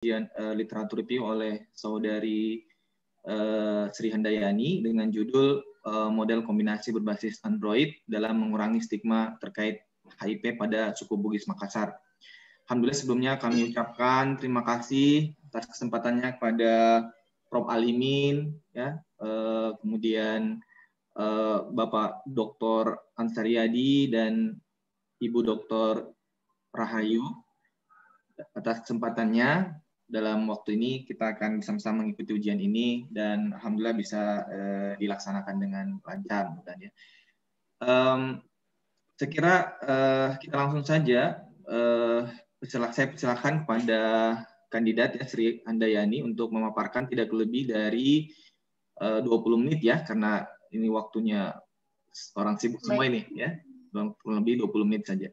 literatur review oleh saudari Sri Handayani dengan judul model kombinasi berbasis Android dalam mengurangi stigma terkait HIV pada suku Bugis Makassar. Alhamdulillah sebelumnya kami ucapkan terima kasih atas kesempatannya kepada Prof. Alimin, ya, kemudian Bapak Dr. Ansariadi dan Ibu Dr. Rahayu atas kesempatannya. Dalam waktu ini kita akan bersama-sama mengikuti ujian ini dan alhamdulillah bisa dilaksanakan dengan lancar. Ya. Saya kira kita langsung saja saya persilakan kepada kandidat ya, Sri Handayani untuk memaparkan tidak lebih dari 20 menit ya, karena ini waktunya orang sibuk semua ini ya, kurang lebih 20 menit saja.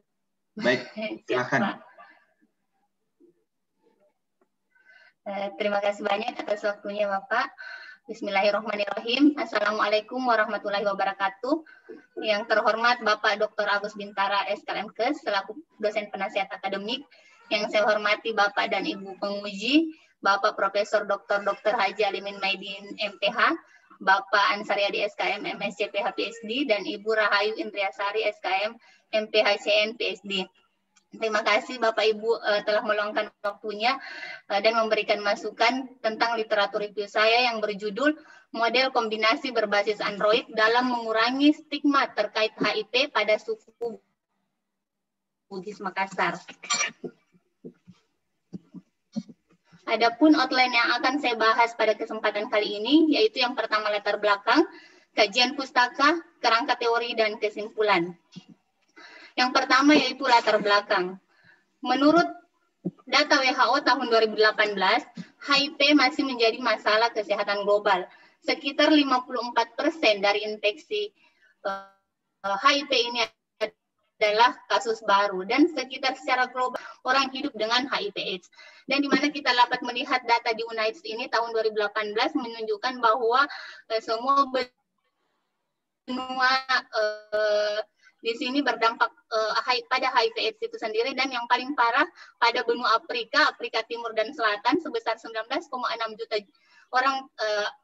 Baik, silakan. Terima kasih banyak atas waktunya Bapak. Bismillahirrahmanirrahim. Assalamualaikum warahmatullahi wabarakatuh. Yang terhormat Bapak Dr. Agus Bintara SKMKes selaku dosen penasihat akademik. Yang saya hormati Bapak dan Ibu penguji, Bapak Profesor Dr. Haji Alimin Maidin MPH, Bapak Ansariadi SKM MSc PH PhD, dan Ibu Rahayu Indriasari SKM MPH CN PhD. Terima kasih Bapak Ibu telah meluangkan waktunya dan memberikan masukan tentang literatur review saya yang berjudul Model Kombinasi Berbasis Android dalam Mengurangi Stigma Terkait HIV pada Suku Bugis Makassar. Adapun outline yang akan saya bahas pada kesempatan kali ini, yaitu yang pertama latar belakang, kajian pustaka, kerangka teori, dan kesimpulan. Yang pertama yaitu latar belakang. Menurut data WHO tahun 2018, HIV masih menjadi masalah kesehatan global. Sekitar 54% dari infeksi HIV ini adalah kasus baru dan sekitar secara global orang hidup dengan HIV/AIDS. Dan di mana kita dapat melihat data di UNAIDS ini tahun 2018 menunjukkan bahwa semua benua di sini berdampak pada HIV/AIDS itu sendiri, dan yang paling parah pada benua Afrika Timur dan Selatan sebesar 19,6 juta orang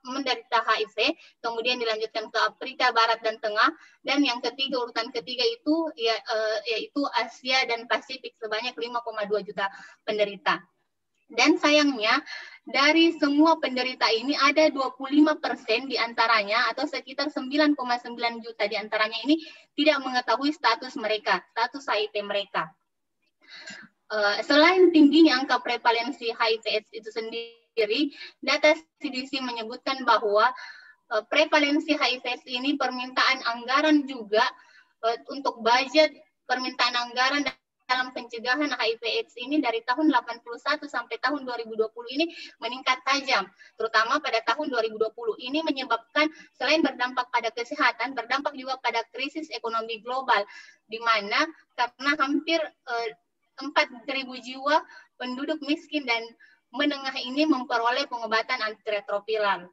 menderita HIV, kemudian dilanjutkan ke Afrika Barat dan Tengah, dan yang ketiga, urutan ketiga itu yaitu Asia dan Pasifik sebanyak 5,2 juta penderita. Dan sayangnya dari semua penderita ini ada 25% diantaranya atau sekitar 9,9 juta diantaranya ini tidak mengetahui status mereka, status HIV mereka. Selain tingginya angka prevalensi HIV/AIDS itu sendiri, data CDC menyebutkan bahwa prevalensi HIV/AIDS ini permintaan anggaran juga untuk budget permintaan anggaran dalam pencegahan HIV/AIDS ini dari tahun 81 sampai tahun 2020 ini meningkat tajam, terutama pada tahun 2020. Ini menyebabkan selain berdampak pada kesehatan, berdampak juga pada krisis ekonomi global, di mana karena hampir 4.000 jiwa penduduk miskin dan menengah ini memperoleh pengobatan antiretroviral.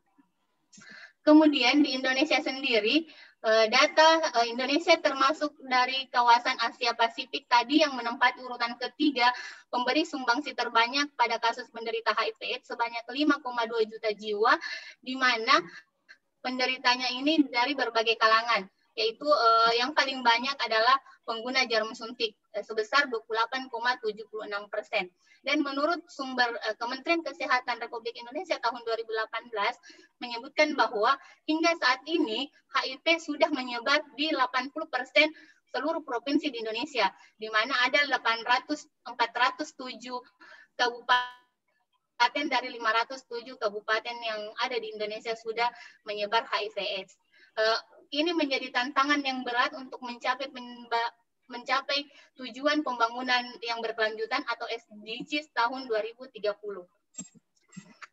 Kemudian di Indonesia sendiri, data Indonesia termasuk dari kawasan Asia Pasifik tadi yang menempati urutan ketiga pemberi sumbangsi terbanyak pada kasus penderita HIV/AIDS sebanyak 5,2 juta jiwa, di mana penderitanya ini dari berbagai kalangan, yaitu yang paling banyak adalah pengguna jarum suntik sebesar 28,76%. Dan menurut sumber Kementerian Kesehatan Republik Indonesia tahun 2018 menyebutkan bahwa hingga saat ini HIV sudah menyebar di 80% seluruh provinsi di Indonesia, di mana ada 407 kabupaten dari 507 kabupaten yang ada di Indonesia sudah menyebar HIV/AIDS. Ini menjadi tantangan yang berat untuk mencapai tujuan pembangunan yang berkelanjutan atau SDGs tahun 2030.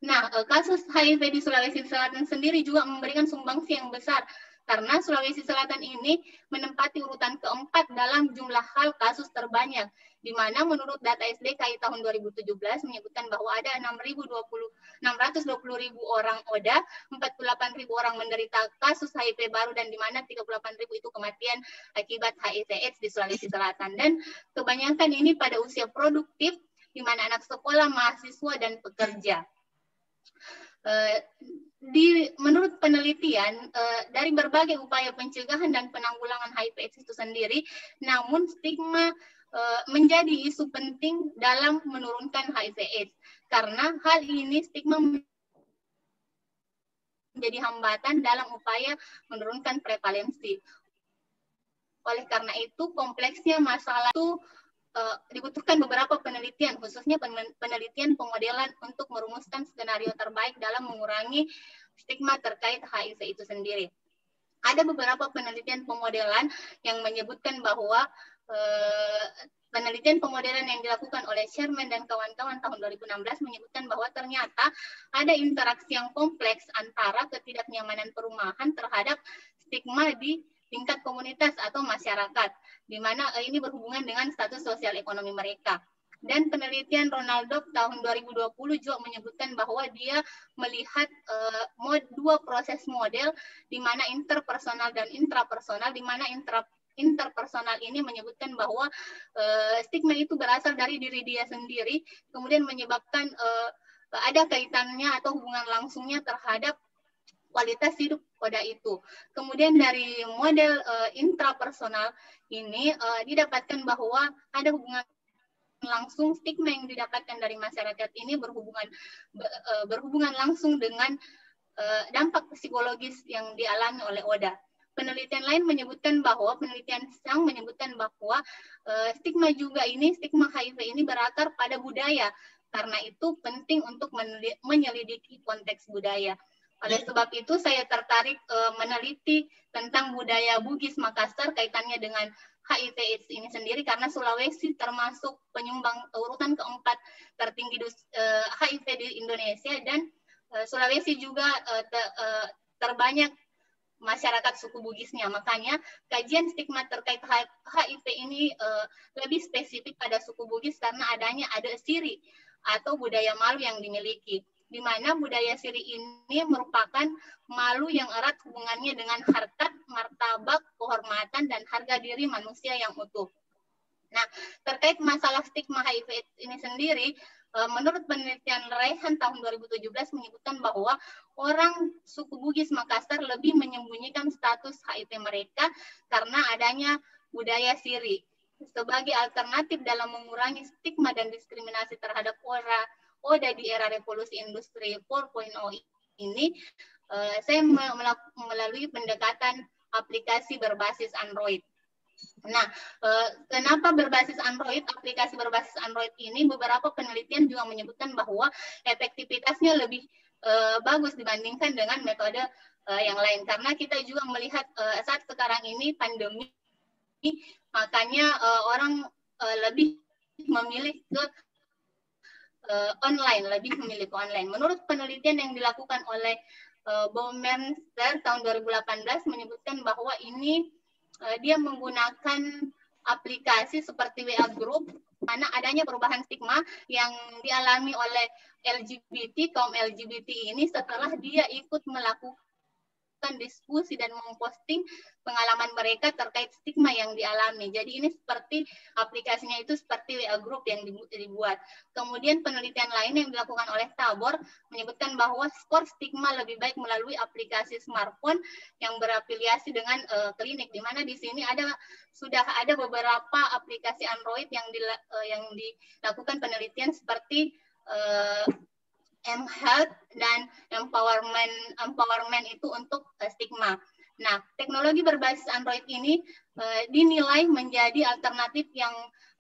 Nah, kasus HIV di Sulawesi Selatan sendiri juga memberikan sumbangsi yang besar, karena Sulawesi Selatan ini menempati urutan keempat dalam jumlah hal kasus terbanyak, di mana menurut data SDKI tahun 2017 menyebutkan bahwa ada 620.000 orang ODA, 48.000 orang menderita kasus HIV baru, dan di mana 38.000 itu kematian akibat HIV/AIDS di Sulawesi Selatan. Dan kebanyakan ini pada usia produktif, di mana anak sekolah, mahasiswa, dan pekerja. Menurut penelitian, dari berbagai upaya pencegahan dan penanggulangan HIV/AIDS itu sendiri, namun stigma menjadi isu penting dalam menurunkan HIV/AIDS. Karena hal ini stigma menjadi hambatan dalam upaya menurunkan prevalensi. Oleh karena itu, kompleksnya masalah itu dibutuhkan beberapa penelitian, khususnya penelitian pemodelan untuk merumuskan skenario terbaik dalam mengurangi stigma terkait HIV itu sendiri. Ada beberapa penelitian pemodelan yang menyebutkan bahwa penelitian pemodelan yang dilakukan oleh Sherman dan kawan-kawan tahun 2016 menyebutkan bahwa ternyata ada interaksi yang kompleks antara ketidaknyamanan perumahan terhadap stigma di tingkat komunitas atau masyarakat, di mana ini berhubungan dengan status sosial ekonomi mereka. Dan penelitian Ronaldo tahun 2020 juga menyebutkan bahwa dia melihat dua proses model, di mana interpersonal dan intrapersonal, di mana interpersonal ini menyebutkan bahwa stigma itu berasal dari diri dia sendiri, kemudian menyebabkan ada kaitannya atau hubungan langsungnya terhadap kualitas hidup pada itu. Kemudian dari model intrapersonal ini didapatkan bahwa ada hubungan langsung stigma yang didapatkan dari masyarakat ini berhubungan langsung dengan dampak psikologis yang dialami oleh Oda. Penelitian lain menyebutkan bahwa stigma HIV ini berakar pada budaya. Karena itu penting untuk menyelidiki konteks budaya. Oleh sebab itu saya tertarik meneliti tentang budaya Bugis Makassar kaitannya dengan HIV/AIDS ini sendiri, karena Sulawesi termasuk penyumbang urutan keempat tertinggi HIV di Indonesia, dan Sulawesi juga terbanyak masyarakat suku Bugisnya. Makanya kajian stigma terkait HIV ini lebih spesifik pada suku Bugis karena adanya adat siri atau budaya malu yang dimiliki, di mana budaya siri ini merupakan malu yang erat hubungannya dengan harkat, martabat, kehormatan, dan harga diri manusia yang utuh. Nah, terkait masalah stigma HIV ini sendiri, menurut penelitian Rehan tahun 2017 menyebutkan bahwa orang suku Bugis Makassar lebih menyembunyikan status HIV mereka karena adanya budaya siri. Sebagai alternatif dalam mengurangi stigma dan diskriminasi terhadap Oda di era revolusi industri 4.0 ini, saya melalui pendekatan aplikasi berbasis Android. Nah, kenapa berbasis Android? Aplikasi berbasis Android ini beberapa penelitian juga menyebutkan bahwa efektivitasnya lebih bagus dibandingkan dengan metode yang lain. Karena kita juga melihat saat sekarang ini pandemi, makanya orang lebih memilih ke online. Menurut penelitian yang dilakukan oleh Baumanster tahun 2018 menyebutkan bahwa ini dia menggunakan aplikasi seperti WA Group, karena adanya perubahan stigma yang dialami oleh kaum LGBT ini setelah dia ikut melakukan diskusi dan memposting pengalaman mereka terkait stigma yang dialami. Jadi ini seperti aplikasinya itu seperti WA Group yang dibuat. Kemudian penelitian lain yang dilakukan oleh Tabor menyebutkan bahwa skor stigma lebih baik melalui aplikasi smartphone yang berafiliasi dengan klinik, di mana di sini sudah ada beberapa aplikasi Android yang dilakukan penelitian seperti mHealth dan empowerment itu untuk stigma. Nah, teknologi berbasis Android ini dinilai menjadi alternatif yang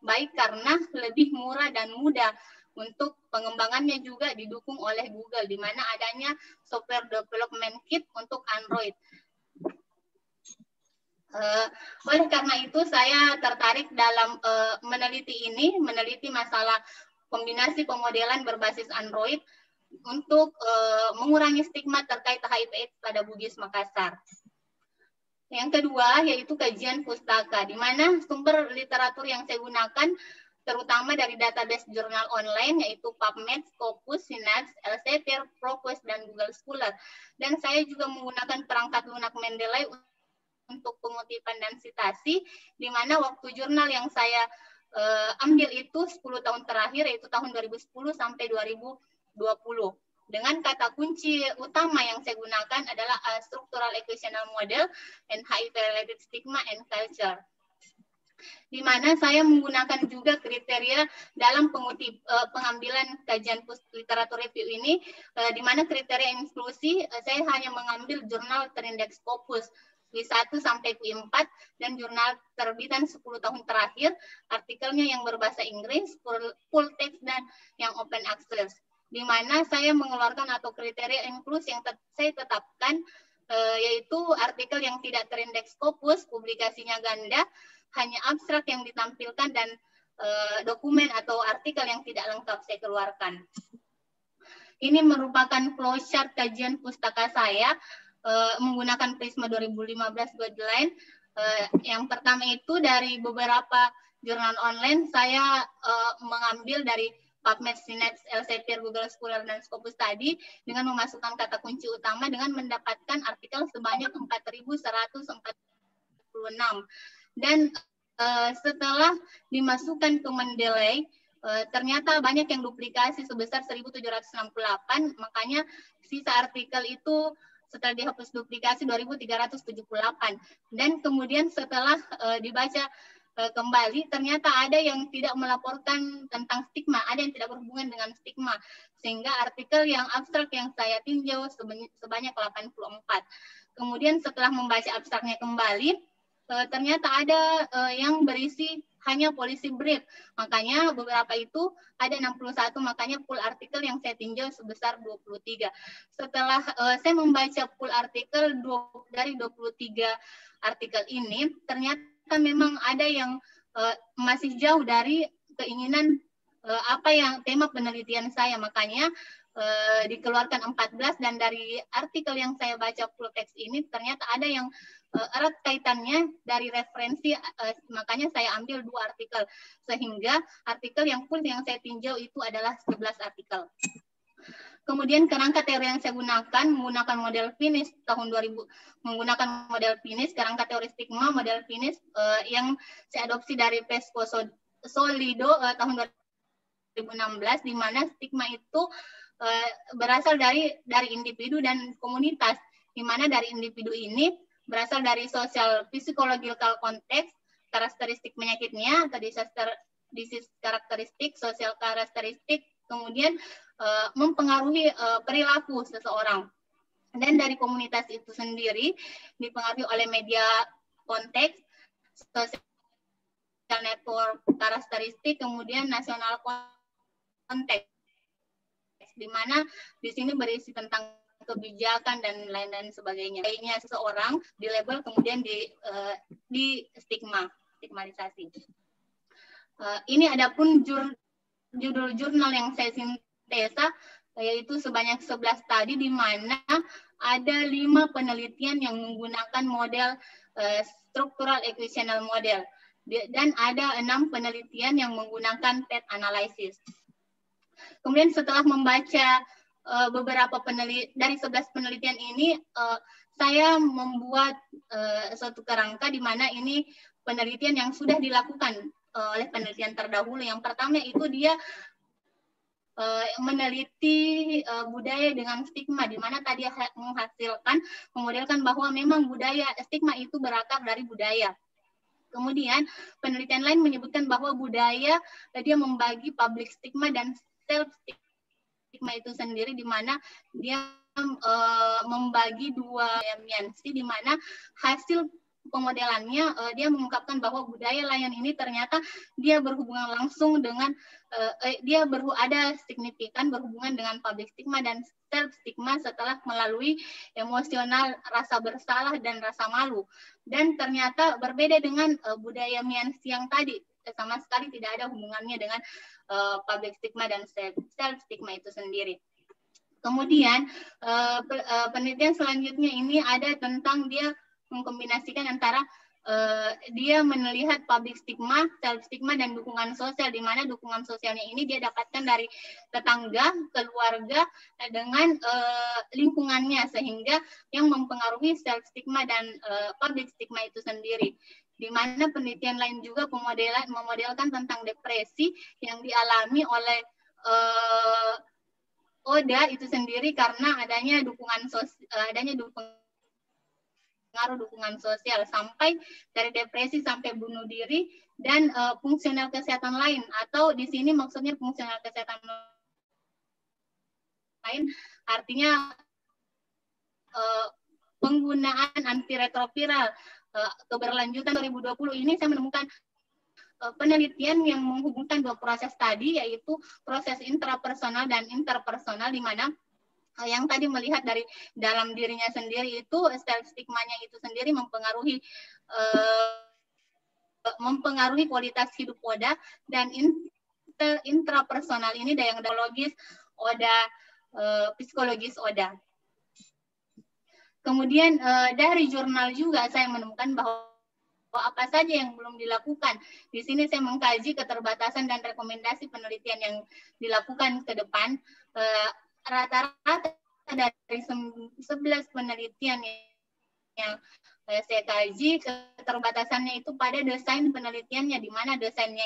baik karena lebih murah dan mudah. Untuk pengembangannya juga didukung oleh Google, di mana adanya software development kit untuk Android. Oleh karena itu saya tertarik dalam meneliti masalah kombinasi pemodelan berbasis Android untuk mengurangi stigma terkait HIV/AIDS pada Bugis Makassar. Yang kedua yaitu kajian pustaka, di mana sumber literatur yang saya gunakan terutama dari database jurnal online yaitu PubMed, Scopus, Synapse, Elsevier, Scopus, dan Google Scholar. Dan saya juga menggunakan perangkat lunak Mendeley untuk pengutipan dan sitasi, di mana waktu jurnal yang saya ambil itu 10 tahun terakhir, yaitu tahun 2010 sampai 2020. Dengan kata kunci utama yang saya gunakan adalah structural equational model and HIV-related stigma and culture. Di mana saya menggunakan juga kriteria dalam pengambilan kajian literatur review ini, di mana kriteria inklusi saya hanya mengambil jurnal terindeks Scopus W1 sampai W4 dan jurnal terbitan 10 tahun terakhir, artikelnya yang berbahasa Inggris, full text dan yang open access. Di mana saya mengeluarkan atau kriteria inklusi yang saya tetapkan, yaitu artikel yang tidak terindeks Scopus, publikasinya ganda, hanya abstrak yang ditampilkan dan dokumen atau artikel yang tidak lengkap saya keluarkan. Ini merupakan flowchart kajian pustaka saya menggunakan Prisma 2015 guideline. Yang pertama itu dari beberapa jurnal online saya mengambil dari PubMed, Synapse, Elsevier, Google Scholar, dan Scopus tadi dengan memasukkan kata kunci utama dengan mendapatkan artikel sebanyak 4.146. Dan setelah dimasukkan ke Mendeley, ternyata banyak yang duplikasi sebesar 1.768, makanya sisa artikel itu setelah dihapus duplikasi 2.378. Dan kemudian setelah dibaca kembali, ternyata ada yang tidak melaporkan tentang stigma, ada yang tidak berhubungan dengan stigma, sehingga artikel yang abstrak yang saya tinjau sebanyak 84. Kemudian setelah membaca abstraknya kembali, ternyata ada yang berisi hanya policy brief, makanya beberapa itu ada 61, makanya pool artikel yang saya tinjau sebesar 23. Setelah saya membaca pool artikel dari 23 artikel ini, ternyata memang ada yang masih jauh dari keinginan apa yang tema penelitian saya, makanya dikeluarkan 14, dan dari artikel yang saya baca full text ini ternyata ada yang erat kaitannya dari referensi, makanya saya ambil 2 artikel, sehingga artikel yang full yang saya tinjau itu adalah 11 artikel. Kemudian kerangka teori yang saya gunakan menggunakan model Finis tahun 2000, menggunakan model Finis, kerangka teori stigma model Finis yang saya adopsi dari Pesco Solido tahun 2016, di mana stigma itu berasal dari individu dan komunitas, di mana dari individu ini berasal dari social physiological context, karakteristik penyakitnya atau disease karakteristik, social karakteristik, kemudian mempengaruhi perilaku seseorang. Dan dari komunitas itu sendiri dipengaruhi oleh media konteks, social network karakteristik, kemudian nasional konteks, di mana di sini berisi tentang kebijakan dan lain-lain sebagainya. Lainnya seseorang di label kemudian di stigmatisasi. Ini adapun judul jurnal yang saya sintesa, yaitu sebanyak 11 tadi, di mana ada 5 penelitian yang menggunakan model structural equational model, dan ada 6 penelitian yang menggunakan PET analysis. Kemudian setelah membaca beberapa dari 11 penelitian ini, saya membuat suatu kerangka di mana ini penelitian yang sudah dilakukan oleh penelitian terdahulu. Yang pertama itu dia meneliti budaya dengan stigma, di mana tadi memodelkan bahwa memang budaya stigma itu berakar dari budaya. Kemudian penelitian lain menyebutkan bahwa budaya dia membagi public stigma dan self stigma itu sendiri, di mana dia membagi 2 dimensi, di mana hasil pemodelannya dia mengungkapkan bahwa budaya layan ini ternyata dia berhubungan langsung dengan ada signifikan berhubungan dengan public stigma dan self stigma setelah melalui emosional, rasa bersalah dan rasa malu. Dan ternyata berbeda dengan budaya Miansi yang tadi, sama sekali tidak ada hubungannya dengan public stigma dan self stigma itu sendiri. Kemudian penelitian selanjutnya ini ada tentang dia mengkombinasikan antara dia melihat public stigma, self stigma, dan dukungan sosial, di mana dukungan sosialnya ini dia dapatkan dari tetangga, keluarga, dengan lingkungannya, sehingga yang mempengaruhi self stigma dan public stigma itu sendiri. di mana penelitian lain juga memodelkan tentang depresi yang dialami oleh ODA itu sendiri karena adanya dukungan sosial sampai dari depresi sampai bunuh diri dan fungsional kesehatan lain, atau di sini maksudnya fungsional kesehatan lain artinya penggunaan antiretroviral keberlanjutan 2020 ini saya menemukan penelitian yang menghubungkan dua proses tadi, yaitu proses intrapersonal dan interpersonal, di mana yang tadi melihat dari dalam dirinya sendiri itu self stigmanya itu sendiri mempengaruhi kualitas hidup ODA, dan intrapersonal ini yang psikologis ODA, psikologis ODA. Kemudian dari jurnal juga saya menemukan bahwa apa saja yang belum dilakukan. Di sini saya mengkaji keterbatasan dan rekomendasi penelitian yang dilakukan ke depan. Rata-rata dari 11 penelitian yang saya kaji, keterbatasannya itu pada desain penelitiannya, di mana desainnya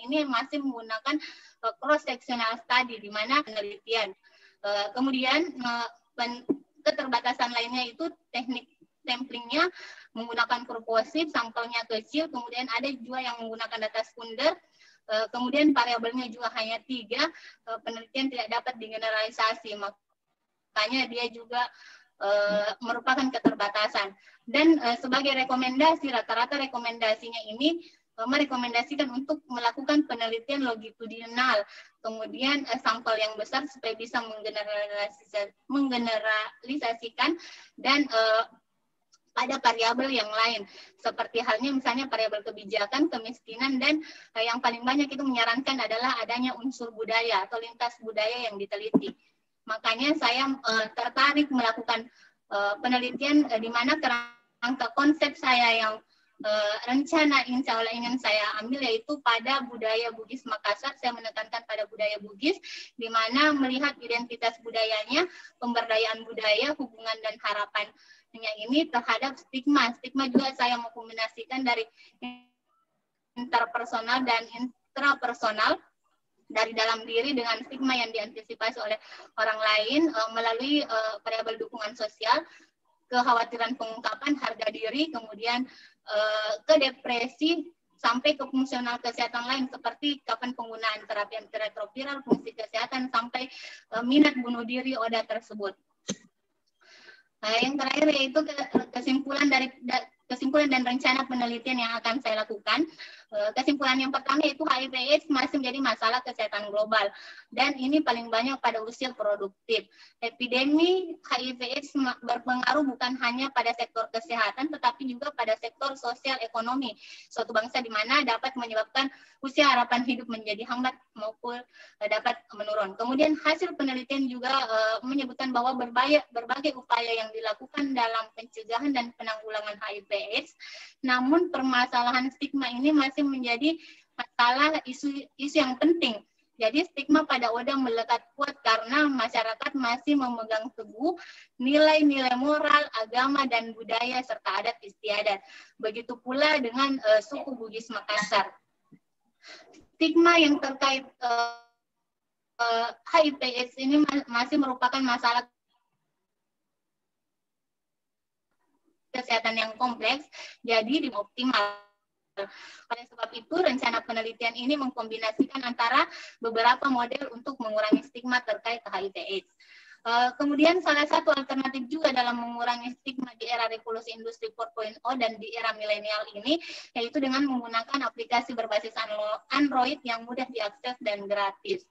ini masih menggunakan cross-sectional study, di mana penelitian. Kemudian keterbatasan lainnya itu teknik samplingnya menggunakan purposive, sampelnya kecil, kemudian ada juga yang menggunakan data sekunder, kemudian variabelnya juga hanya 3, penelitian tidak dapat digeneralisasi, makanya dia juga merupakan keterbatasan. Dan sebagai rekomendasi, rata-rata rekomendasinya ini merekomendasikan untuk melakukan penelitian longitudinal, kemudian sampel yang besar supaya bisa menggeneralisasikan, dan pada variabel yang lain, seperti halnya misalnya variabel kebijakan, kemiskinan, dan yang paling banyak itu menyarankan adalah adanya unsur budaya atau lintas budaya yang diteliti. Makanya saya tertarik melakukan penelitian di mana kerangka konsep saya yang rencana insya Allah ingin saya ambil yaitu pada budaya Bugis Makassar. Saya menekankan pada budaya Bugis, di mana melihat identitas budayanya, pemberdayaan budaya, hubungan dan harapannya ini terhadap stigma. Stigma juga saya mengkombinasikan dari interpersonal dan intrapersonal, dari dalam diri dengan stigma yang diantisipasi oleh orang lain melalui variabel dukungan sosial, kekhawatiran pengungkapan harga diri, kemudian ke depresi, sampai ke fungsional kesehatan lain seperti kapan penggunaan terapi antiretroviral, fungsi kesehatan, sampai minat bunuh diri ODA tersebut. Yang terakhir yaitu kesimpulan dan rencana penelitian yang akan saya lakukan. Kesimpulan yang pertama yaitu HIV/AIDS masih menjadi masalah kesehatan global, dan ini paling banyak pada usia produktif. Epidemi HIV/AIDS berpengaruh bukan hanya pada sektor kesehatan, tetapi juga pada sektor sosial ekonomi suatu bangsa, di mana dapat menyebabkan usia harapan hidup menjadi hambat maupun dapat menurun. Kemudian hasil penelitian juga menyebutkan bahwa berbagai upaya yang dilakukan dalam pencegahan dan penanggulangan HIV/AIDS, namun permasalahan stigma ini masih menjadi masalah isu yang penting. Jadi stigma pada ODA melekat kuat karena masyarakat masih memegang teguh nilai-nilai moral, agama, dan budaya, serta adat istiadat. Begitu pula dengan suku Bugis Makassar. Stigma yang terkait HIV/AIDS ini masih merupakan masalah kesehatan yang kompleks, jadi optimal. Oleh sebab itu, rencana penelitian ini mengkombinasikan antara beberapa model untuk mengurangi stigma terkait HIV/AIDS. Kemudian salah satu alternatif juga dalam mengurangi stigma di era revolusi industri 4.0 dan di era milenial ini, yaitu dengan menggunakan aplikasi berbasis Android yang mudah diakses dan gratis.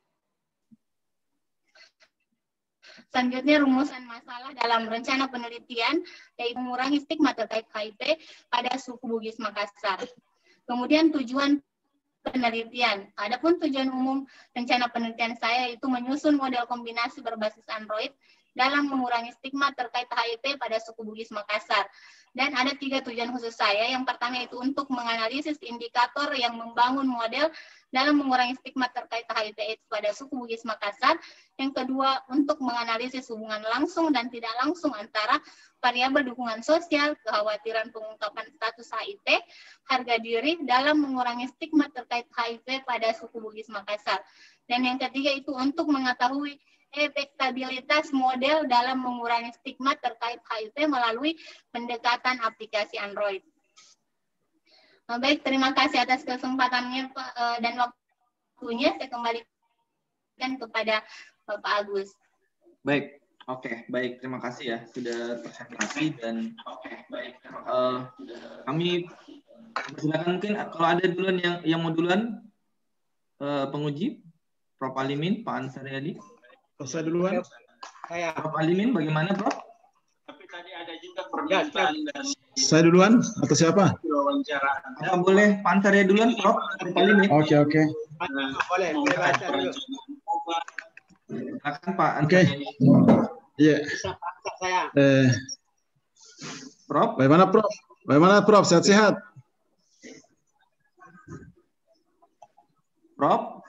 Selanjutnya, rumusan masalah dalam rencana penelitian yaitu mengurangi stigma terkait HIV pada suku Bugis Makassar. Kemudian tujuan penelitian. Adapun tujuan umum rencana penelitian saya itu menyusun model kombinasi berbasis Android dalam mengurangi stigma terkait HIV pada suku Bugis Makassar. Dan ada 3 tujuan khusus saya. Yang pertama itu untuk menganalisis indikator yang membangun model dalam mengurangi stigma terkait HIV/AIDS pada suku Bugis Makassar. Yang kedua, untuk menganalisis hubungan langsung dan tidak langsung antara variabel dukungan sosial, kekhawatiran pengungkapan status HIV, harga diri dalam mengurangi stigma terkait HIV pada suku Bugis Makassar. Dan yang ketiga itu untuk mengetahui efektabilitas model dalam mengurangi stigma terkait HIV melalui pendekatan aplikasi Android. Baik, terima kasih atas kesempatannya Pak, dan waktunya. Saya kembalikan kepada Bapak Agus. Baik, oke, baik. Terima kasih ya sudah presentasi dan kami silakan mungkin kalau ada duluan yang mau duluan penguji, Prof. Alimin, Pak Ansariadi. Saya duluan. Prof. Alimin, bagaimana Prof? Tapi tadi ada juga pernyataan dari Saya duluan atau siapa? Ya, boleh Pak Ansariadi duluan, Prof. Prof. Alimin. Oke. boleh baca dulu. Silakan Pak Oke. Ansariadi. Iya. Bisa paksa saya. Prof. Bagaimana Prof? Bagaimana Prof? Sehat-sehat? Prof.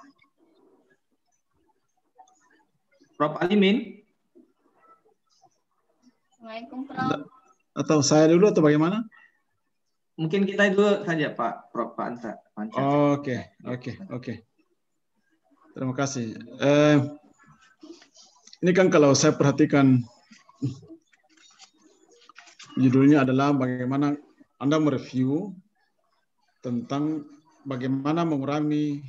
Prof. Alimin. Assalamualaikum, Prof. Atau saya dulu atau bagaimana? Mungkin kita dulu saja Pak Prof. Pak Ansa. Oke. Terima kasih. Ini kan kalau saya perhatikan judulnya adalah bagaimana Anda mereview tentang bagaimana mengurangi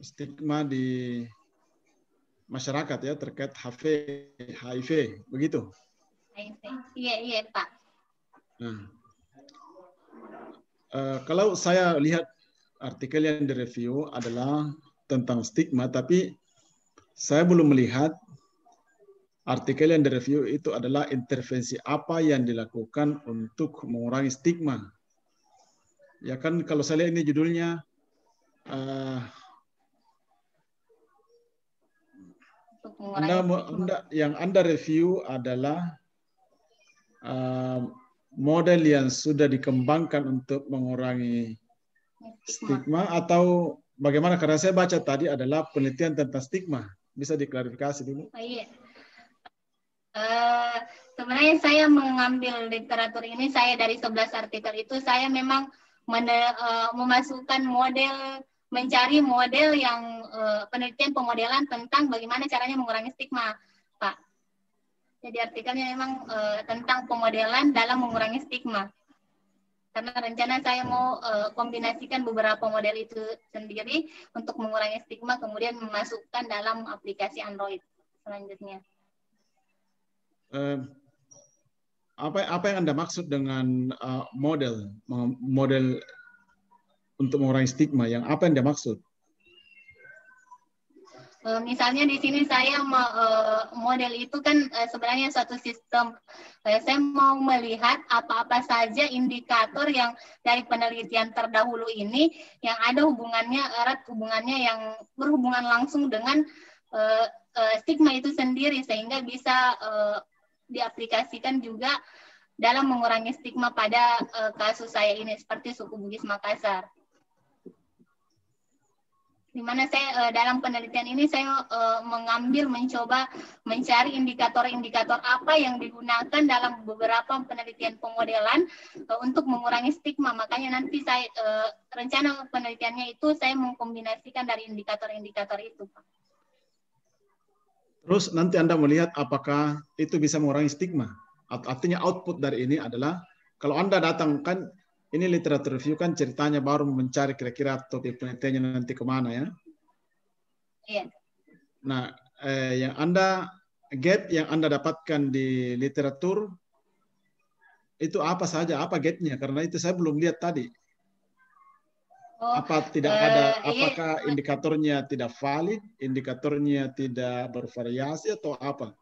stigma di masyarakat ya terkait HIV, begitu? Iya Pak. Nah, kalau saya lihat artikel yang direview adalah tentang stigma, tapi saya belum melihat artikel yang direview itu adalah intervensi apa yang dilakukan untuk mengurangi stigma. Ya kan kalau saya lihat ini judulnya Anda review adalah model yang sudah dikembangkan untuk mengurangi stigma atau bagaimana? Karena saya baca tadi adalah penelitian tentang stigma. Bisa diklarifikasi dulu? Iya. Sebenarnya saya mengambil literatur ini, saya dari 11 artikel itu, saya memang memasukkan model, mencari model yang penelitian pemodelan tentang bagaimana caranya mengurangi stigma, Pak. Jadi artikelnya memang tentang pemodelan dalam mengurangi stigma. Karena rencana saya mau kombinasikan beberapa model itu sendiri untuk mengurangi stigma, kemudian memasukkan dalam aplikasi Android selanjutnya. Apa yang Anda maksud dengan model untuk mengurangi stigma? Yang apa yang Anda maksud? Misalnya di sini saya model itu kan sebenarnya suatu sistem. Saya mau melihat apa-apa saja indikator yang dari penelitian terdahulu ini yang ada hubungannya erat, hubungannya yang berhubungan langsung dengan stigma itu sendiri, sehingga bisa diaplikasikan juga dalam mengurangi stigma pada kasus saya ini seperti suku Bugis Makassar. Di mana saya dalam penelitian ini saya mencoba mencari indikator-indikator apa yang digunakan dalam beberapa penelitian pemodelan untuk mengurangi stigma. Makanya nanti saya rencana penelitiannya itu saya mengkombinasikan dari indikator-indikator itu, Pak. Terus nanti Anda melihat apakah itu bisa mengurangi stigma. Artinya output dari ini adalah kalau Anda datang kan ini literatur review kan ceritanya baru mencari kira-kira topik penelitiannya nanti kemana ya. Iya. Nah, yang gap yang Anda dapatkan di literatur itu apa saja? Apa gapnya? Karena itu saya belum lihat tadi. Apa tidak ada? Apakah indikatornya tidak valid? Indikatornya tidak bervariasi atau apa?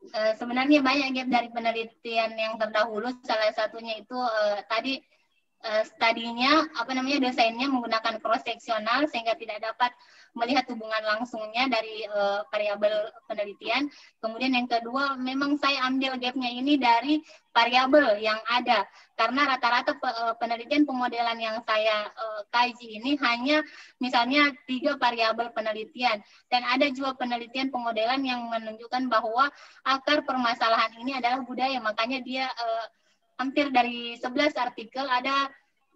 Sebenarnya banyak gap dari penelitian yang terdahulu. Salah satunya itu tadi studinya desainnya menggunakan cross seksional sehingga tidak dapat melihat hubungan langsungnya dari variabel penelitian. Kemudian yang kedua, memang saya ambil gapnya ini dari variabel yang ada karena rata-rata penelitian pemodelan yang saya kaji ini hanya misalnya 3 variabel penelitian, dan ada juga penelitian pemodelan yang menunjukkan bahwa akar permasalahan ini adalah budaya. Makanya dia hampir dari 11 artikel ada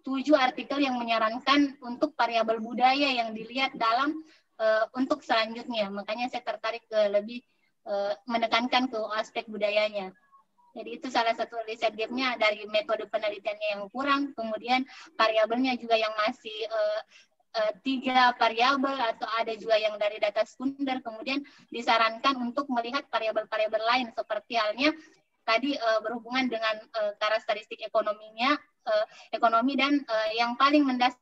7 artikel yang menyarankan untuk variabel budaya yang dilihat dalam untuk selanjutnya. Makanya saya tertarik ke lebih menekankan ke aspek budayanya. Jadi itu salah satu riset gapnya dari metode penelitiannya yang kurang, kemudian variabelnya juga yang masih 3 variabel atau ada juga yang dari data sekunder, kemudian disarankan untuk melihat variabel-variabel lain seperti halnya tadi berhubungan dengan karakteristik ekonominya, ekonomi, dan yang paling mendasar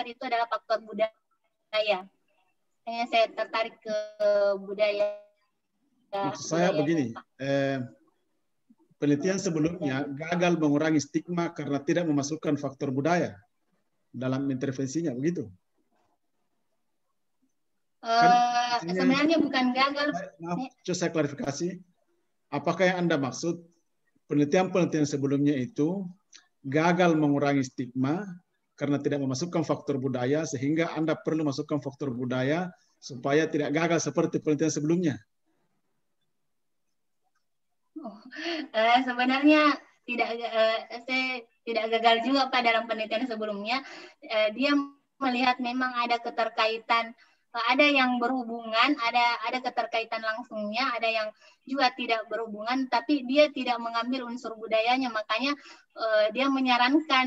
itu adalah faktor budaya. Hanya saya tertarik ke budaya. Maksud saya begini, penelitian sebelumnya gagal mengurangi stigma karena tidak memasukkan faktor budaya dalam intervensinya, begitu? Sebenarnya bukan gagal. Maaf, coba saya klarifikasi. Apakah yang Anda maksud penelitian-penelitian sebelumnya itu gagal mengurangi stigma karena tidak memasukkan faktor budaya, sehingga Anda perlu masukkan faktor budaya supaya tidak gagal seperti penelitian sebelumnya? Sebenarnya saya tidak gagal juga Pak dalam penelitian sebelumnya. Dia melihat memang ada keterkaitan, ada yang berhubungan, ada keterkaitan langsungnya, ada yang juga tidak berhubungan, tapi dia tidak mengambil unsur budayanya. Makanya dia menyarankan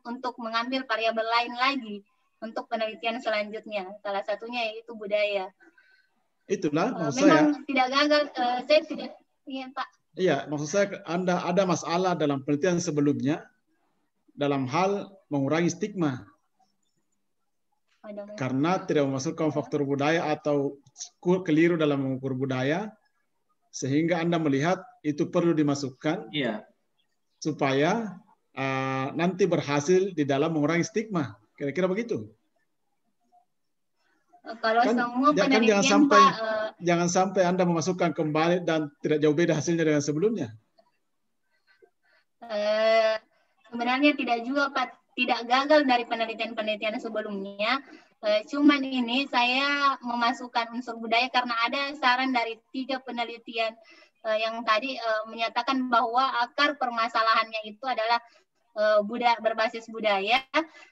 untuk mengambil variabel lain lagi untuk penelitian selanjutnya. Salah satunya yaitu budaya. Itulah maksud memang saya. Tidak gagal, saya tidak. Iya Pak. Iya, maksud saya Anda ada masalah dalam penelitian sebelumnya dalam hal mengurangi stigma. Karena tidak memasukkan faktor budaya atau keliru dalam mengukur budaya, sehingga Anda melihat itu perlu dimasukkan supaya nanti berhasil di dalam mengurangi stigma. Kira-kira begitu. Kalau Kan, semua penelitian jangan sampai Anda memasukkan kembali dan tidak jauh beda hasilnya dengan sebelumnya. Sebenarnya tidak juga Pak, tidak gagal dari penelitian-penelitian sebelumnya. Cuman ini saya memasukkan unsur budaya karena ada saran dari 3 penelitian yang tadi menyatakan bahwa akar permasalahannya itu adalah berbasis budaya,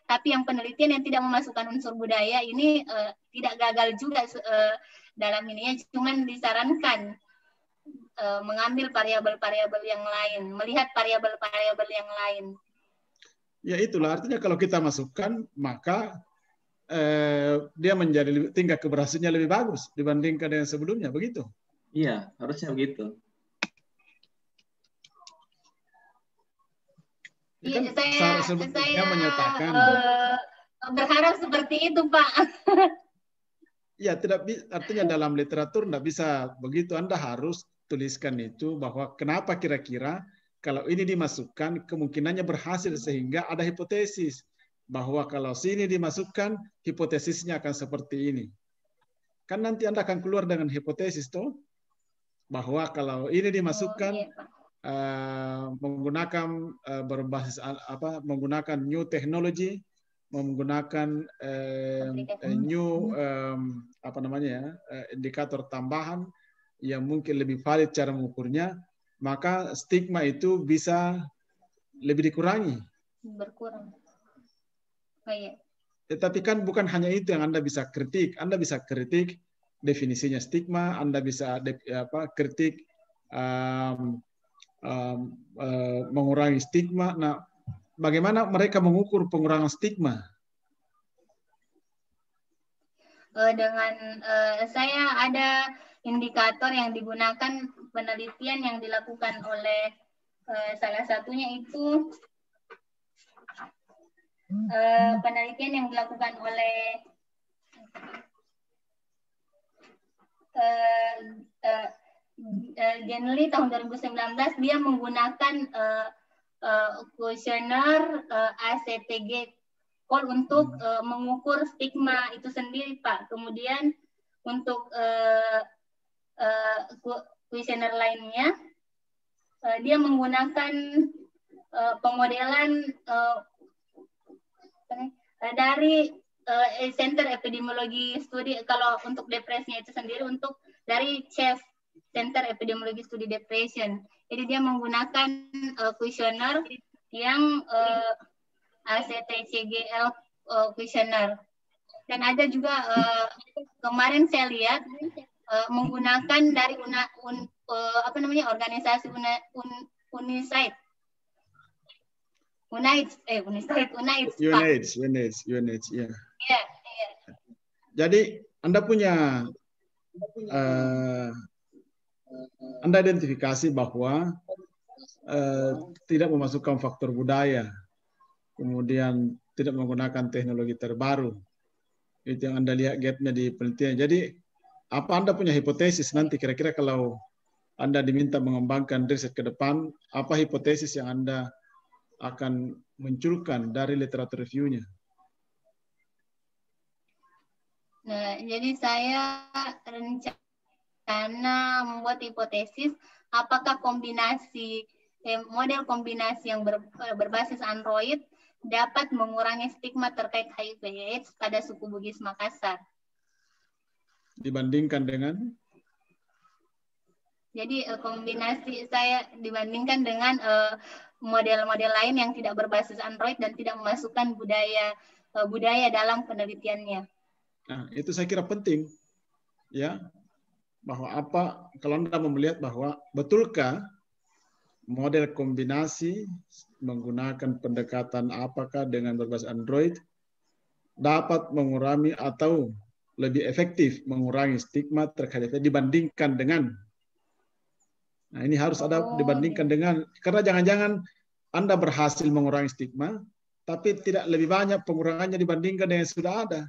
tapi yang penelitian yang tidak memasukkan unsur budaya ini tidak gagal juga dalam ininya, cuman disarankan mengambil variabel-variabel yang lain, melihat variabel-variabel yang lain. Ya itulah artinya kalau kita masukkan maka dia menjadi tingkat keberhasilannya lebih bagus dibandingkan dengan sebelumnya, begitu? Iya, harusnya begitu. Iya, Kan saya menyatakan berharap seperti itu, Pak. Ya, artinya dalam literatur tidak bisa begitu. Anda harus tuliskan itu bahwa kenapa kira-kira kalau ini dimasukkan kemungkinannya berhasil, sehingga ada hipotesis bahwa kalau sini dimasukkan hipotesisnya akan seperti ini. Kan nanti Anda akan keluar dengan hipotesis tuh bahwa kalau ini dimasukkan menggunakan berbasis menggunakan new technology, menggunakan new indikator tambahan yang mungkin lebih valid cara mengukurnya, maka stigma itu bisa lebih dikurangi. Berkurang. Oh, iya. Tetapi kan bukan hanya itu yang Anda bisa kritik. Anda bisa kritik definisinya stigma, Anda bisa kritik mengurangi stigma. Nah, bagaimana mereka mengukur pengurangan stigma? Dengan saya ada indikator yang digunakan penelitian yang dilakukan oleh salah satunya itu penelitian yang dilakukan oleh Genly tahun 2019. Dia menggunakan kuesioner ACTG untuk mengukur stigma itu sendiri, Pak. Kemudian untuk kuesioner lainnya, dia menggunakan pemodelan dari Center Epidemiologi Studi. Kalau untuk depresinya itu sendiri untuk dari CHEF, Center Epidemiologi Studi Depression. Jadi dia menggunakan kuesioner yang ACTCGL kuesioner. Dan ada juga kemarin saya lihat menggunakan dari organisasi UNAIDS. UNAIDS, ya. Yeah. Jadi Anda punya Anda identifikasi bahwa tidak memasukkan faktor budaya, kemudian tidak menggunakan teknologi terbaru. Itu yang Anda lihat gapnya di penelitian. Jadi apa Anda punya hipotesis nanti kira-kira kalau Anda diminta mengembangkan riset ke depan, apa hipotesis yang Anda akan munculkan dari literatur review-nya? Nah, jadi saya rencana membuat hipotesis apakah kombinasi model kombinasi yang berbasis Android dapat mengurangi stigma terkait HIV/AIDS pada suku Bugis Makassar. Dibandingkan dengan? Jadi kombinasi saya dibandingkan dengan model-model lain yang tidak berbasis Android dan tidak memasukkan budaya dalam penelitiannya. Nah, itu saya kira penting, ya, bahwa kalau Anda mau melihat bahwa betulkah model kombinasi menggunakan pendekatan apakah dengan berbasis Android dapat mengurangi atau lebih efektif mengurangi stigma terkait HIV dibandingkan dengan. Nah, ini harus ada dibandingkan dengan, karena jangan-jangan Anda berhasil mengurangi stigma, tapi tidak lebih banyak pengurangannya dibandingkan dengan yang sudah ada.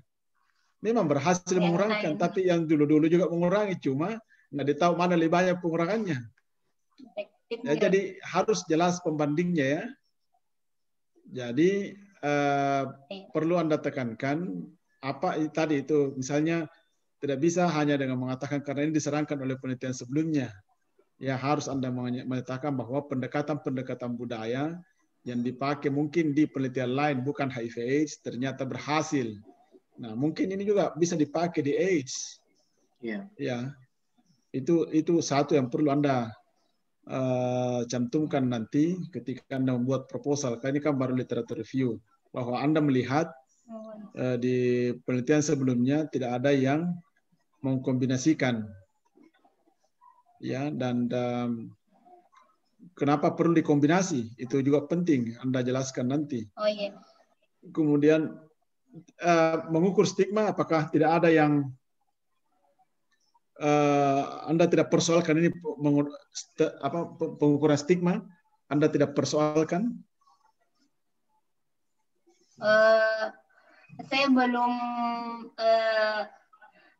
Memang berhasil mengurangi, tapi yang dulu-dulu juga mengurangi, cuma nggak ditahu mana lebih banyak pengurangannya. Ya, jadi harus jelas pembandingnya ya. Jadi perlu Anda tekankan apa tadi itu, misalnya tidak bisa hanya dengan mengatakan karena ini diserangkan oleh penelitian sebelumnya. Ya harus Anda menyatakan bahwa pendekatan-pendekatan budaya yang dipakai mungkin di penelitian lain bukan HIV/AIDS ternyata berhasil. Nah, mungkin ini juga bisa dipakai di AIDS. Yeah. Ya, itu satu yang perlu Anda cantumkan nanti ketika Anda membuat proposal. Karena ini kan baru literatur review, bahwa Anda melihat di penelitian sebelumnya tidak ada yang mengkombinasikan. Ya, dan kenapa perlu dikombinasi? Itu juga penting Anda jelaskan nanti. Oh iya. Kemudian mengukur stigma, apakah tidak ada yang Anda tidak persoalkan ini pengukuran stigma? Anda tidak persoalkan? Saya belum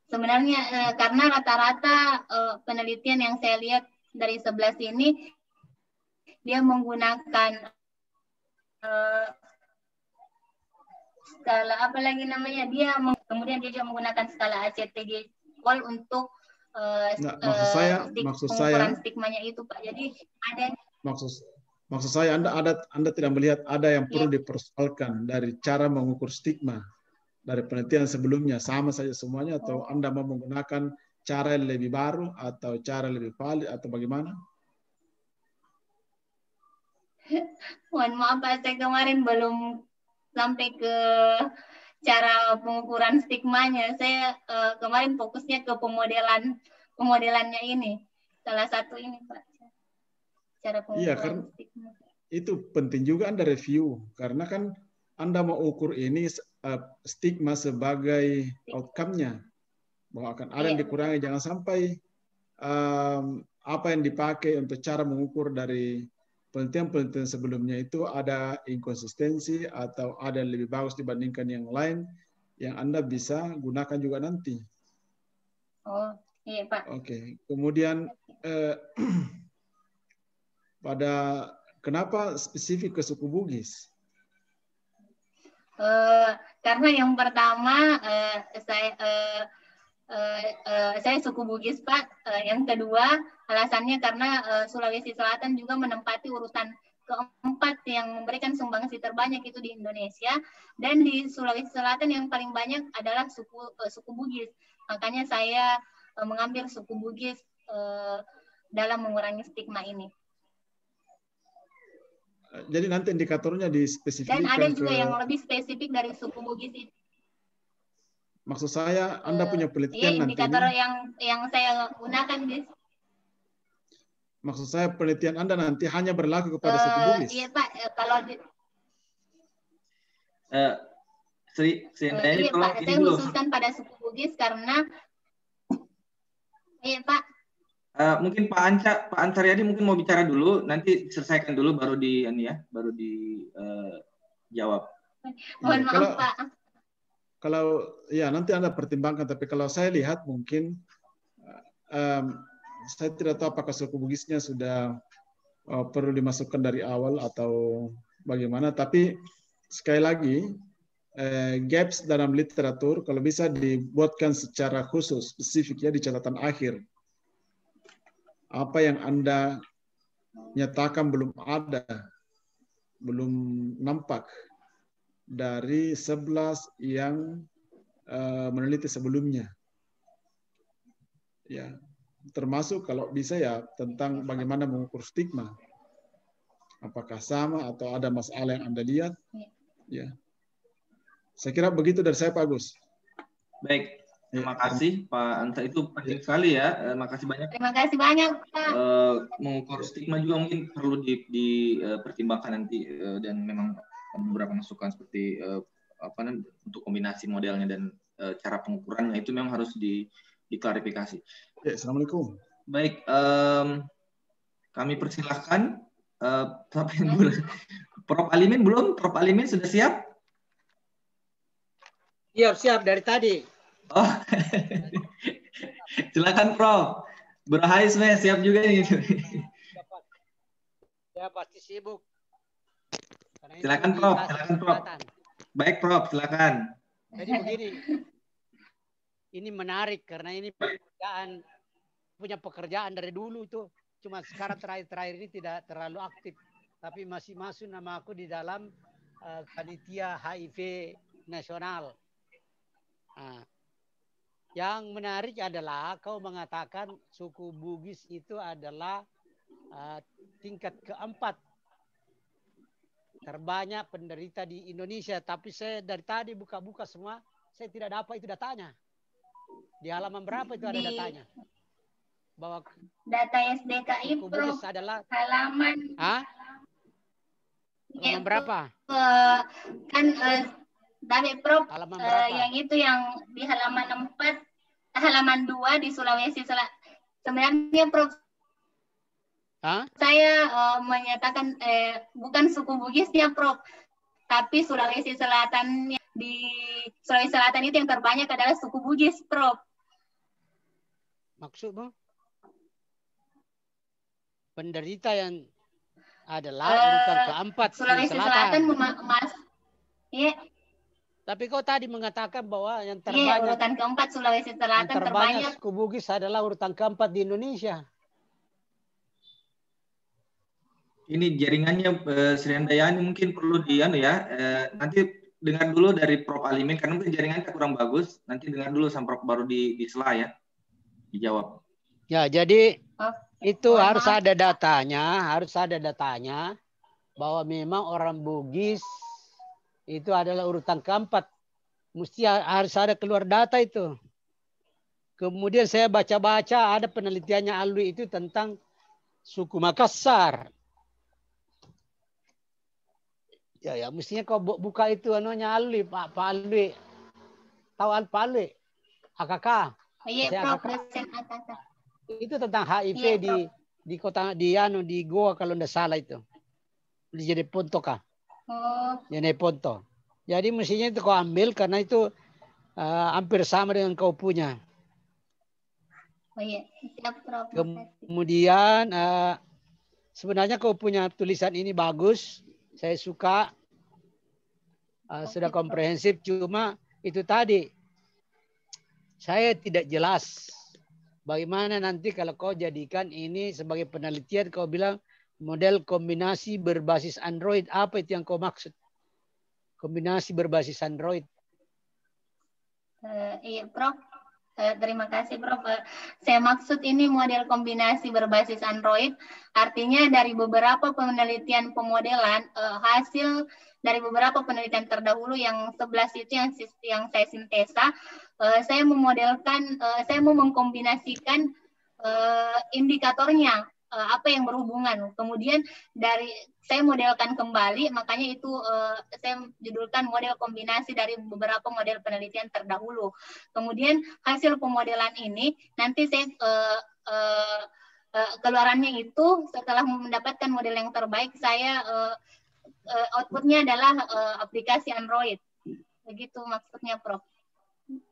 sebenarnya karena rata-rata penelitian yang saya lihat dari 11 ini dia menggunakan skala apa lagi namanya, kemudian dia juga menggunakan skala ACTG untuk maksud saya stigmanya itu, Pak. Jadi ada maksud saya Anda tidak melihat ada yang perlu dipersoalkan dari cara mengukur stigma dari penelitian sebelumnya, sama saja semuanya, atau Anda mau menggunakan cara yang lebih baru atau cara lebih valid atau bagaimana? Mohon maaf Pak, saya kemarin belum sampai ke cara pengukuran stigmanya. Saya kemarin fokusnya ke pemodelannya ini. Salah satu ini Pak, cara pengukuran stigma. Itu penting juga Anda review, karena kan Anda mau ukur ini stigma sebagai outcome-nya, bahwa akan ada yang dikurangi. Jangan sampai apa yang dipakai untuk cara mengukur dari penelitian-penelitian sebelumnya itu ada inkonsistensi atau ada yang lebih bagus dibandingkan yang lain yang Anda bisa gunakan juga nanti. Oh, iya Pak. Oke. Kemudian pada Kenapa spesifik ke suku Bugis? Karena yang pertama saya suku Bugis, Pak. Yang kedua alasannya karena Sulawesi Selatan juga menempati urutan keempat yang memberikan sumbangsi terbanyak itu di Indonesia, dan di Sulawesi Selatan yang paling banyak adalah suku Bugis. Makanya saya mengambil suku Bugis dalam mengurangi stigma ini. Jadi nanti indikatornya dispesifikkan. Dan ada juga yang lebih spesifik dari suku Bugis itu. Maksud saya, Anda punya penelitian nanti indikator ini. yang saya gunakan di. Maksud saya penelitian Anda nanti hanya berlaku kepada suku Bugis. Iya Pak, kalau di. Iya Pak, saya khususkan pada suku Bugis karena. Iya Pak. Mungkin Pak Ansariadi mungkin mau bicara dulu, nanti selesaikan dulu baru baru dijawab. Mohon maaf Pak. Kalau ya nanti Anda pertimbangkan, tapi kalau saya lihat mungkin saya tidak tahu apakah suku Bugisnya sudah perlu dimasukkan dari awal atau bagaimana, tapi sekali lagi gaps dalam literatur kalau bisa dibuatkan secara khusus, spesifik ya di catatan akhir. Apa yang Anda nyatakan belum ada, belum nampak dari 11 yang meneliti sebelumnya. Ya, termasuk kalau bisa ya tentang bagaimana mengukur stigma. Apakah sama atau ada masalah yang Anda lihat? Ya. Saya kira begitu dari saya, Pak Agus. Baik. Terima kasih Pak Anta, itu penting sekali ya. Makasih banyak. Terima kasih banyak Pak. Mengukur stigma juga mungkin perlu dipertimbangkan nanti, dan memang beberapa masukan seperti untuk kombinasi modelnya dan cara pengukurannya itu memang harus diklarifikasi. Ya, Assalamualaikum. Baik, kami persilahkan Prof. Alimin belum? Prof. Alimin sudah siap? Siap dari tadi. Oh, silakan Prof. Berhaisme siap juga nih. Ya pasti sibuk. Silakan Prof. Baik Prof, silakan. Jadi begini, ini menarik karena ini punya pekerjaan dari dulu itu. Cuma sekarang terakhir ini tidak terlalu aktif, tapi masih masuk nama aku di dalam panitia HIV nasional. Nah, yang menarik adalah kau mengatakan suku Bugis itu adalah tingkat keempat terbanyak penderita di Indonesia. Tapi saya dari tadi buka-buka semua, saya tidak dapat itu datanya. Di halaman berapa itu ada datanya? Bahwa data SDKI suku Bugis adalah halaman. Halaman berapa? Dari Prof, yang itu yang di halaman 4, halaman 2 di Sulawesi Selatan. Sebenarnya Prof, saya menyatakan bukan suku Bugisnya Prof, tapi Sulawesi Selatan. Di Sulawesi Selatan itu yang terbanyak adalah suku Bugis Prof. Maksudmu? Penderita yang adalah urutan keempat Sulawesi Selatan ya. Tapi kau tadi mengatakan bahwa yang terbanyak urutan keempat Sulawesi Selatan terbanyak suku Bugis adalah urutan keempat di Indonesia. Ini jaringannya Sri Handayani mungkin perlu nanti dengar dulu dari Prof. Alimin karena mungkin jaringannya kurang bagus. Nanti dengar dulu sama Prof baru di slide ya. Dijawab. Ya, jadi itu harus ada datanya, bahwa memang orang Bugis itu adalah urutan keempat. Mesti harus ada keluar data itu. Kemudian saya baca-baca ada penelitiannya Alwi itu tentang suku Makassar. Ya mestinya kau buka itu anunya Alwi, Pak Alwi. Tahu Pak Alwi? AKK. Iya, Itu tentang HIV di kota di Goa kalau tidak salah itu. Di Jeneponto kah? Jeneponto. Jadi mestinya itu kau ambil karena itu hampir sama dengan kau punya. Oh iya, siap Prof. Kemudian sebenarnya kau punya tulisan ini bagus. Saya suka. Sudah komprehensif, cuma itu tadi saya tidak jelas bagaimana nanti kalau kau jadikan ini sebagai penelitian, kau bilang model kombinasi berbasis Android. Apa itu yang kau maksud? Kombinasi berbasis Android. Iya, Prof. Terima kasih, Prof. Saya maksud ini model kombinasi berbasis Android, artinya dari beberapa penelitian pemodelan, hasil dari beberapa penelitian terdahulu yang 11 itu yang saya sintesa, saya memodelkan, saya mau mengkombinasikan indikatornya, apa yang berhubungan. Kemudian saya modelkan kembali, makanya itu saya judulkan model kombinasi dari beberapa model penelitian terdahulu. Kemudian hasil pemodelan ini nanti saya keluarannya itu setelah mendapatkan model yang terbaik, saya outputnya adalah aplikasi Android. Begitu maksudnya, Prof.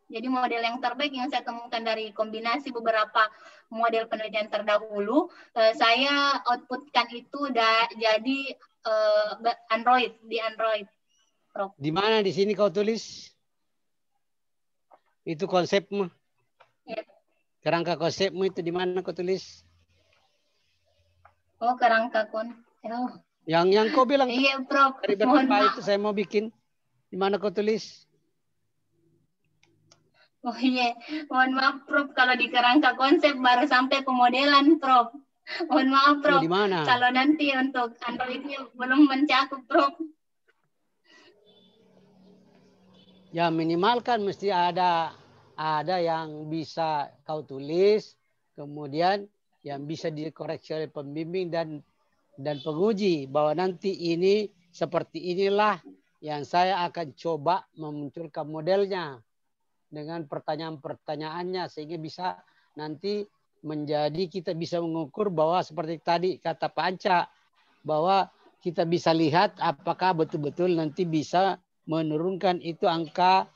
Jadi model yang terbaik yang saya temukan dari kombinasi beberapa model penelitian terdahulu, saya outputkan itu jadi Android, di Android, Prof. Di mana di sini kau tulis? Itu konsepmu? Ya. Kerangka konsepmu itu di mana kau tulis? Oh, kerangka oh. Yang kau bilang iya, Prof. dari berapa itu saya mau bikin. Di mana kau tulis? Oh iya, mohon maaf, Prof. Kalau di kerangka konsep baru sampai pemodelan, Prof. Mohon maaf, Prof. Di mana? Kalau nanti untuk Androidnya belum mencakup, Prof. Ya minimal kan mesti ada yang bisa kau tulis, kemudian yang bisa dikoreksi oleh pembimbing dan penguji bahwa nanti ini seperti inilah yang saya akan coba memunculkan modelnya dengan pertanyaan-pertanyaannya sehingga bisa nanti menjadi kita bisa mengukur bahwa seperti tadi kata Pak Anca bahwa kita bisa lihat apakah betul-betul nanti bisa menurunkan itu angka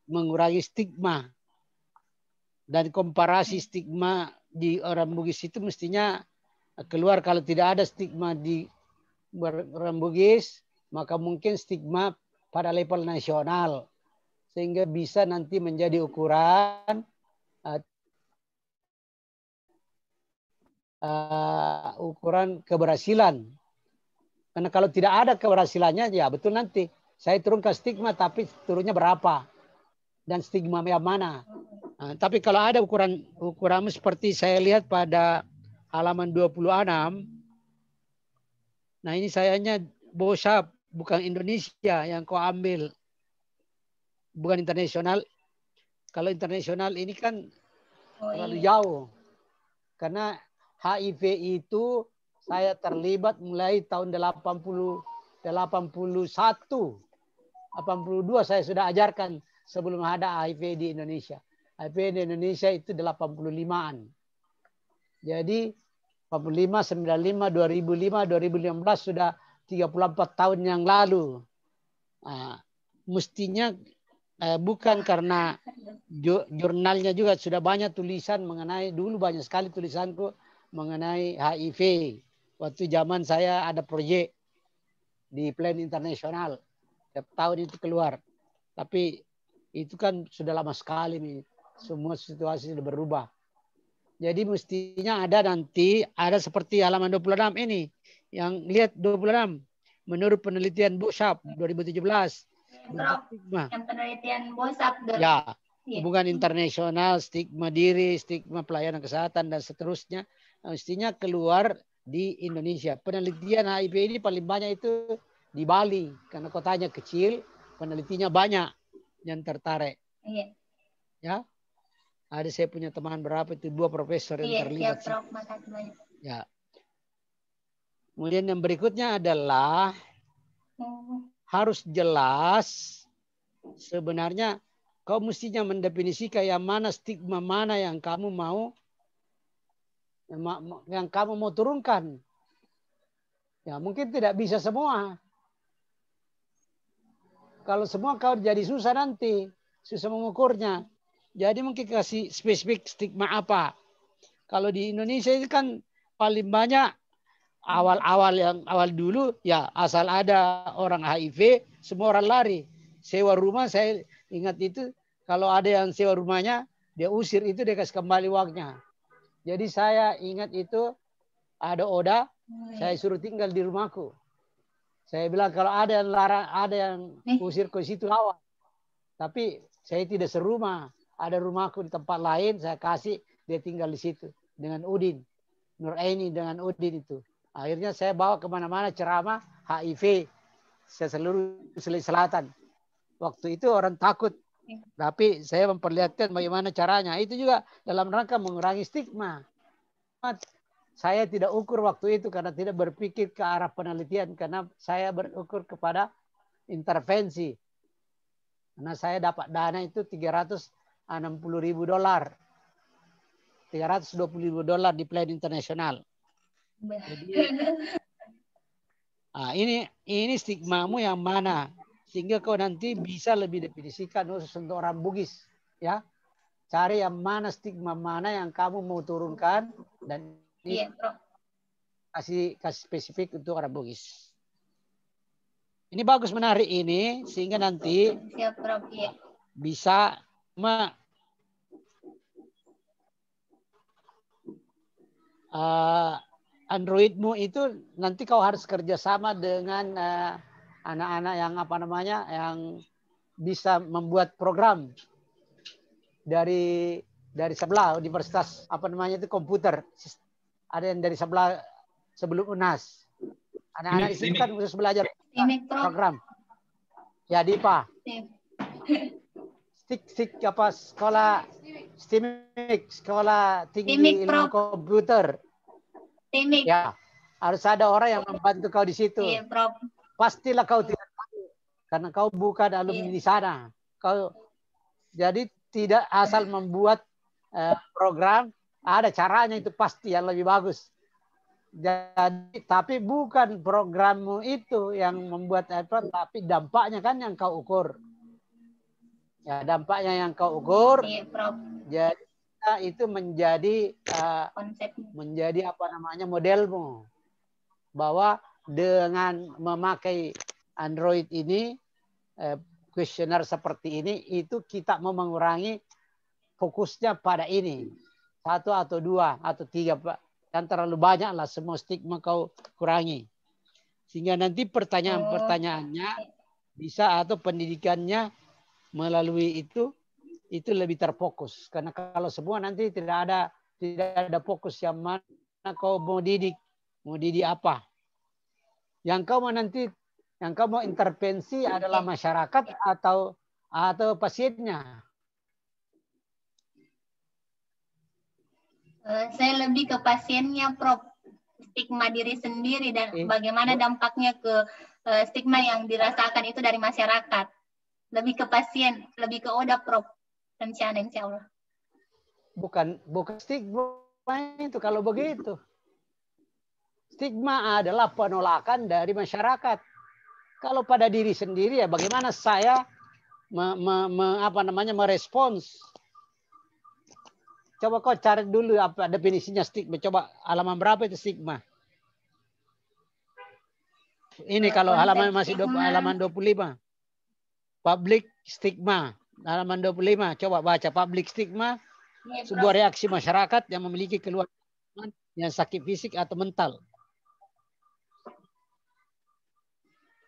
mengurangi stigma dan komparasi stigma di orang Bugis itu mestinya keluar. Kalau tidak ada stigma di orang Bugis maka mungkin stigma pada level nasional sehingga bisa nanti menjadi ukuran ukuran keberhasilan. Karena kalau tidak ada keberhasilannya ya betul nanti saya turunkan stigma tapi turunnya berapa dan stigma yang mana. Tapi kalau ada ukuran seperti saya lihat pada halaman 26, nah ini sayanya BOSAP bukan Indonesia yang kau ambil. Bukan internasional. Kalau internasional ini kan terlalu jauh. Karena HIV itu saya terlibat mulai tahun 81. 82 saya sudah ajarkan sebelum ada HIV di Indonesia. HIV di Indonesia itu 85-an. Jadi 85, 95, 2005, 2015 sudah 34 tahun yang lalu. Mestinya bukan karena jurnalnya juga sudah banyak tulisan mengenai, dulu banyak sekali tulisanku mengenai HIV. Waktu zaman saya ada proyek di Plan Internasional. Setiap tahun itu keluar. Tapi itu kan sudah lama sekali nih. Semua situasi sudah berubah. Jadi mestinya ada nanti, ada seperti halaman 26 ini. Yang lihat 26. Menurut penelitian BOSAP 2017. Yang penelitian BOSAP. Ya, hubungan internasional, stigma diri, stigma pelayanan kesehatan, dan seterusnya. Mestinya keluar di Indonesia. Penelitian HIV ini paling banyak itu di Bali. Karena kotanya kecil, penelitinya banyak yang tertarik. Iya. Ya, ada saya punya teman berapa itu 2 profesor yang terlibat. Iya, Prof. Makasih banyak. Ya. Kemudian yang berikutnya adalah harus jelas sebenarnya kau mestinya mendefinisikan yang mana stigma mana yang kamu mau turunkan. Ya mungkin tidak bisa semua. Kalau semua kau jadi susah nanti, susah mengukurnya. Jadi mungkin kasih spesifik stigma apa. Kalau di Indonesia itu kan paling banyak awal dulu ya asal ada orang HIV semua orang lari. Sewa rumah saya ingat itu kalau ada yang sewa rumahnya dia usir itu dia kasih kembali uangnya. Jadi saya ingat itu ada Oda saya suruh tinggal di rumahku. Saya bilang kalau ada yang larang ada yang usir ke situ lawan. Tapi saya tidak serumah. Ada rumahku di tempat lain, saya kasih dia tinggal di situ dengan Udin, Nuraini dengan Udin itu. Akhirnya saya bawa kemana-mana ceramah HIV seluruh Sulawesi Selatan. Waktu itu orang takut, tapi saya memperlihatkan bagaimana caranya. Itu juga dalam rangka mengurangi stigma. Saya tidak ukur waktu itu karena tidak berpikir ke arah penelitian, karena saya berukur kepada intervensi. Karena saya dapat dana itu $360.000. $320.000 di Plan Internasional. Jadi, ini stigmamu yang mana sehingga kau nanti bisa lebih definisikan khusus untuk orang Bugis, ya. Cari yang mana stigma mana yang kamu mau turunkan dan kasih spesifik untuk orang Bugis. Ini bagus menarik ini sehingga nanti bisa Androidmu itu nanti kau harus kerjasama dengan anak-anak yang yang bisa membuat program dari sebelah universitas itu komputer. Ada yang dari sebelah sebelum UNAS. Anak-anak itu kan khusus belajar program. Ya DIPA. Sekolah STIMIK, sekolah tinggi ilmu komputer. STIMIK. Ya, harus ada orang yang membantu kau di situ. Iya, Prof. Pastilah kau tidak tahu karena kau bukan alumni di sana. Jadi tidak asal membuat program, ada caranya itu pasti yang lebih bagus. Jadi tapi bukan programmu itu yang membuat tapi dampaknya kan yang kau ukur. Ya, dampaknya yang kau ukur. Iya, Prof. Jadi itu menjadi menjadi modelmu bahwa dengan memakai Android ini kuesioner seperti ini itu kita mau mengurangi fokusnya pada ini 1 atau 2 atau 3 Pak. Dan terlalu banyak lah semua stigma kau kurangi. Sehingga nanti pertanyaan-pertanyaannya bisa atau pendidikannya melalui itu lebih terfokus. Karena kalau semua nanti tidak ada fokus yang mana kau mau didik apa. Yang kau mau intervensi adalah masyarakat atau pasiennya. Saya lebih ke pasiennya, Prof. Stigma diri sendiri dan bagaimana dampaknya ke stigma yang dirasakan itu dari masyarakat. Lebih ke pasien, lebih ke Oda, Prof. Rencana insya Allah. Bukan stigma itu kalau begitu. Stigma adalah penolakan dari masyarakat. Kalau pada diri sendiri ya bagaimana saya merespons. Coba kau cari dulu apa definisinya stigma. Coba halaman berapa itu stigma? Ini kalau halaman masih halaman 25. Public stigma. Halaman 25. Coba baca public stigma. Sebuah reaksi masyarakat yang memiliki keluhan yang sakit fisik atau mental.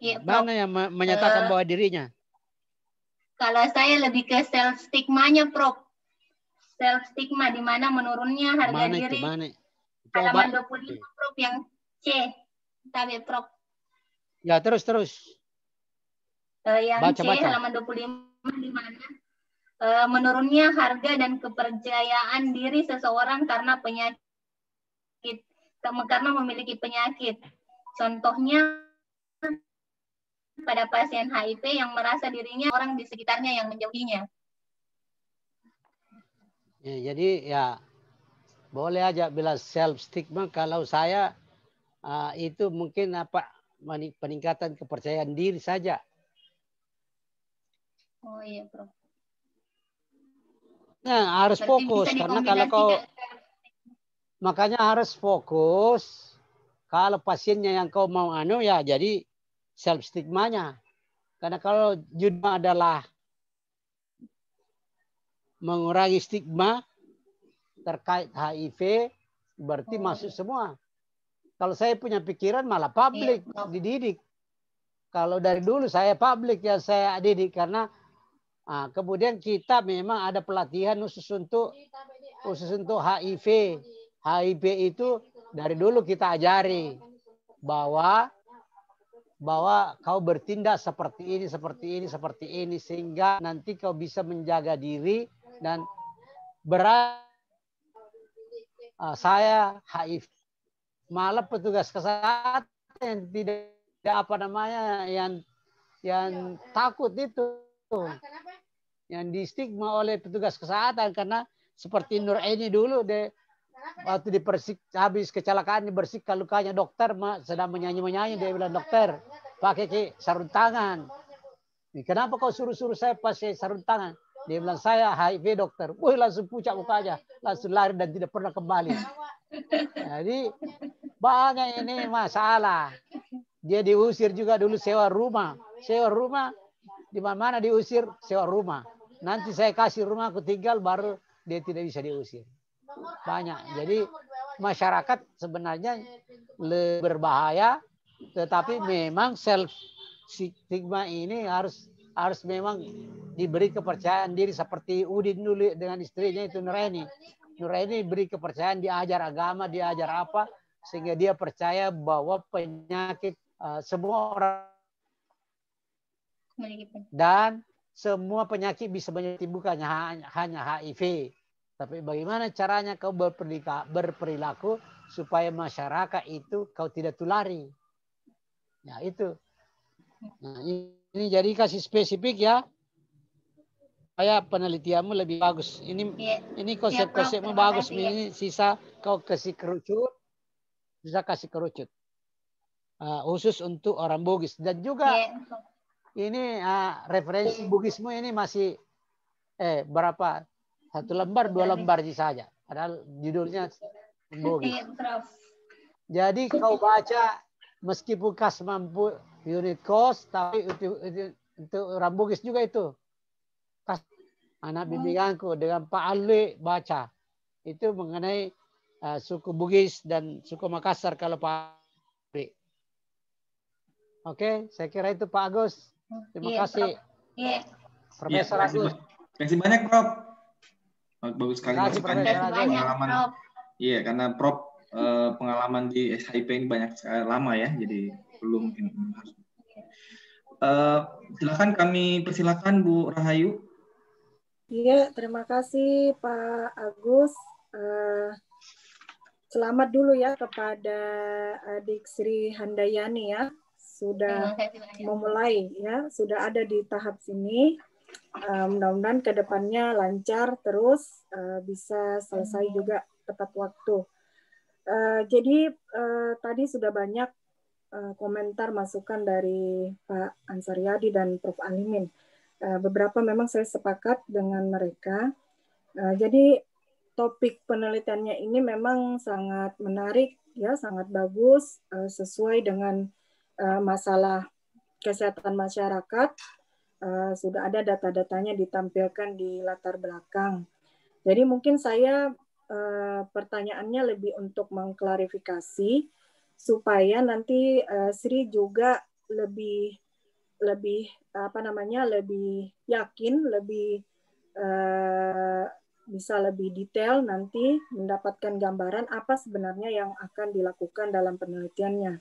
Ya, mana yang menyatakan bahwa dirinya? Kalau saya lebih ke self stigmanya, Prof. Self stigma di mana menurunnya harga diri. Halaman 25, Prof, yang C. Tapi, Prof. Ya, terus. Yang baca. Halaman 25 di mana menurunnya harga dan kepercayaan diri seseorang karena penyakit, karena memiliki penyakit. Contohnya pada pasien HIV yang merasa dirinya orang di sekitarnya yang menjauhinya. Ya, jadi ya boleh aja bilang self stigma. Kalau saya itu mungkin peningkatan kepercayaan diri saja. Oh iya, Prof. Nah, harus fokus karena kalau kau makanya harus fokus Kalau pasiennya yang kau mau ya jadi self stigmanya. Karena kalau judulnya adalah mengurangi stigma terkait HIV, berarti masuk semua. Kalau saya punya pikiran malah publik dididik. Kalau dari dulu saya publik yang saya didik karena kemudian kita memang ada pelatihan khusus untuk HIV. HIV itu dari dulu kita ajari bahwa kau bertindak seperti ini sehingga nanti kau bisa menjaga diri dan saya HIV. Malah petugas kesehatan yang tidak yang takut itu, yang di stigma oleh petugas kesehatan karena seperti Nur Aini dulu waktu dipersik habis kecelakaan dibersihkan lukanya, dokter sedang menyanyi dia bilang, dokter pakai sarung tangan. Kenapa kau suruh saya pakai sarung tangan? Dia bilang, saya HIV dokter. Wih, langsung pucat mukanya, langsung lari dan tidak pernah kembali. Jadi banyak ini masalah. Dia diusir juga dulu sewa rumah di mana diusir sewa rumah. Nanti saya kasih rumah aku tinggal baru dia tidak bisa diusir. Banyak. Jadi masyarakat sebenarnya lebih berbahaya, tetapi memang self stigma ini harus memang diberi kepercayaan diri seperti Udin dulu dengan istrinya itu Nuraini. Nuraini beri kepercayaan, diajar agama, diajar apa sehingga dia percaya bahwa penyakit semua orang dan semua penyakit bisa menyembuhkannya hanya HIV. Tapi bagaimana caranya kau berperilaku supaya masyarakat itu kau tidak tulari. Ya itu. Nah, ini jadi kasih spesifik ya. Supaya penelitianmu lebih bagus. Ini konsep-konsepmu bagus. Ini sisa kau kasih kerucut. Khusus untuk orang Bugis. Dan juga ini referensi Bugisme ini masih berapa? 1 lembar, 2 lembar saja. Padahal judulnya Bugis. Jadi kau baca meskipun kas mampu unit cost, tapi untuk orang Bugis juga itu. Anak bimbinganku dengan Pak Ali baca. Itu mengenai suku Bugis dan suku Makassar kalau Pak Ali. Oke, saya kira itu Pak Agus. Terima kasih. Profesor Agus. Terima kasih banyak, Prof. Bagus sekali masukannya. Pengalaman. Iya, karena Prof pengalaman di SHIP ini banyak sekali lama ya, jadi belum mungkin harus. Silakan kami persilakan Bu Rahayu. Iya, terima kasih Pak Agus. Selamat dulu ya kepada adik Sri Handayani ya, sudah memulai ya, sudah ada di tahap sini. Mudah-mudahan ke depannya lancar terus, bisa selesai juga tepat waktu. Jadi tadi sudah banyak komentar masukan dari Pak Ansariadi dan Prof. Alimin. Beberapa memang saya sepakat dengan mereka. Jadi topik penelitiannya ini memang sangat menarik, ya, sangat bagus, sesuai dengan masalah kesehatan masyarakat. Sudah ada data-datanya ditampilkan di latar belakang. Jadi mungkin saya pertanyaannya lebih untuk mengklarifikasi supaya nanti Sri juga lebih yakin, bisa lebih detail nanti mendapatkan gambaran apa sebenarnya yang akan dilakukan dalam penelitiannya.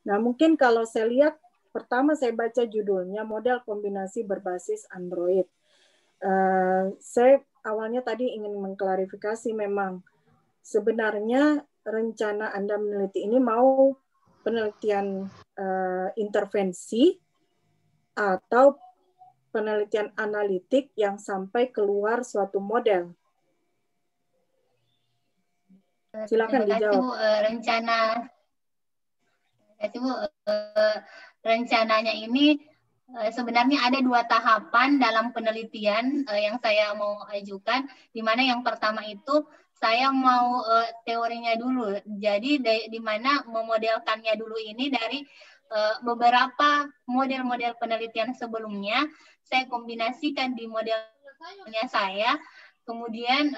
Nah, mungkin kalau saya lihat, pertama saya baca judulnya model kombinasi berbasis Android. Saya awalnya tadi ingin mengklarifikasi memang sebenarnya rencana Anda meneliti ini mau penelitian intervensi atau penelitian analitik yang sampai keluar suatu model. Silakan dijawab. Rencananya ini sebenarnya ada 2 tahapan dalam penelitian yang saya mau ajukan, di mana yang pertama itu saya mau teorinya dulu. Jadi di mana memodelkannya dulu ini dari beberapa model-model penelitian sebelumnya, saya kombinasikan di modelnya saya, kemudian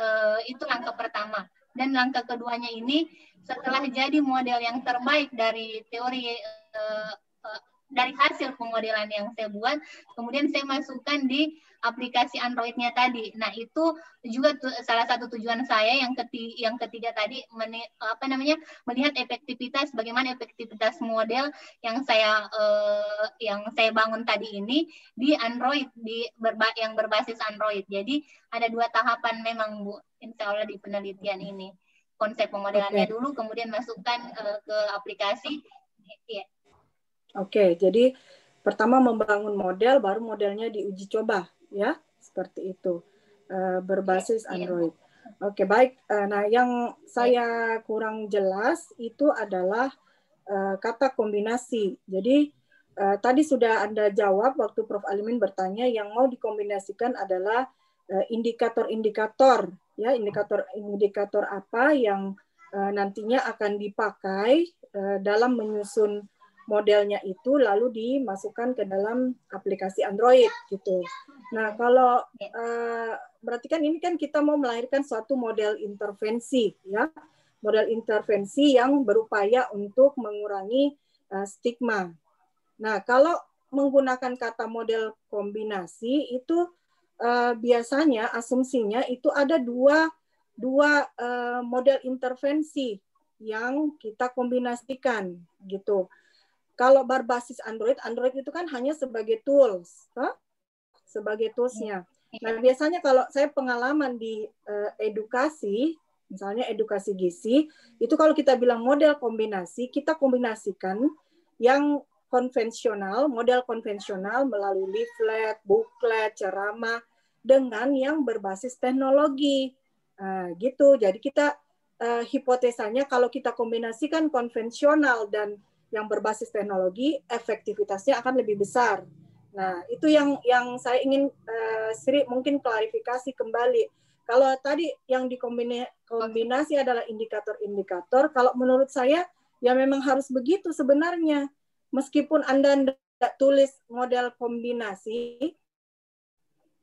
itu langkah pertama. Dan langkah keduanya ini, setelah jadi model yang terbaik dari teori, dari hasil pemodelan yang saya buat, kemudian saya masukkan di aplikasi Android-nya tadi. Nah, itu juga salah satu tujuan saya yang ketiga tadi, melihat efektivitas, bagaimana efektivitas model yang saya bangun tadi ini di Android, yang berbasis Android. Jadi ada 2 tahapan memang, Bu, insya Allah di penelitian ini. Konsep pemodelannya dulu, kemudian masukkan ke aplikasi. Ya. Oke, jadi pertama membangun model, baru modelnya diuji coba, ya, seperti itu, berbasis Android. Oke, baik. Nah, yang saya kurang jelas itu adalah kata kombinasi. Jadi tadi sudah Anda jawab waktu Prof. Alimin bertanya, yang mau dikombinasikan adalah indikator-indikator, ya, indikator apa yang nantinya akan dipakai dalam menyusun modelnya itu, lalu dimasukkan ke dalam aplikasi Android gitu. Nah, kalau berarti kan ini kan kita mau melahirkan suatu model intervensi, ya, model intervensi yang berupaya untuk mengurangi stigma. Nah, kalau menggunakan kata model kombinasi itu biasanya asumsinya itu ada dua model intervensi yang kita kombinasikan gitu. Kalau berbasis Android itu kan hanya sebagai tools, sebagai toolsnya. Nah, biasanya kalau saya pengalaman di edukasi, misalnya edukasi gizi, itu kalau kita bilang model kombinasi, kita kombinasikan yang konvensional, model konvensional melalui leaflet, booklet, ceramah, dengan yang berbasis teknologi. Gitu. Jadi kita hipotesanya kalau kita kombinasikan konvensional dan yang berbasis teknologi, efektivitasnya akan lebih besar. Nah, itu yang saya ingin Sri mungkin klarifikasi kembali. Kalau tadi yang dikombinasi adalah indikator-indikator, kalau menurut saya ya memang harus begitu sebenarnya. Meskipun Anda tidak tulis model kombinasi,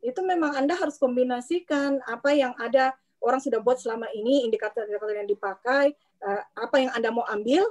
itu memang Anda harus kombinasikan apa yang ada orang sudah buat selama ini, indikator-indikator yang dipakai, apa yang Anda mau ambil,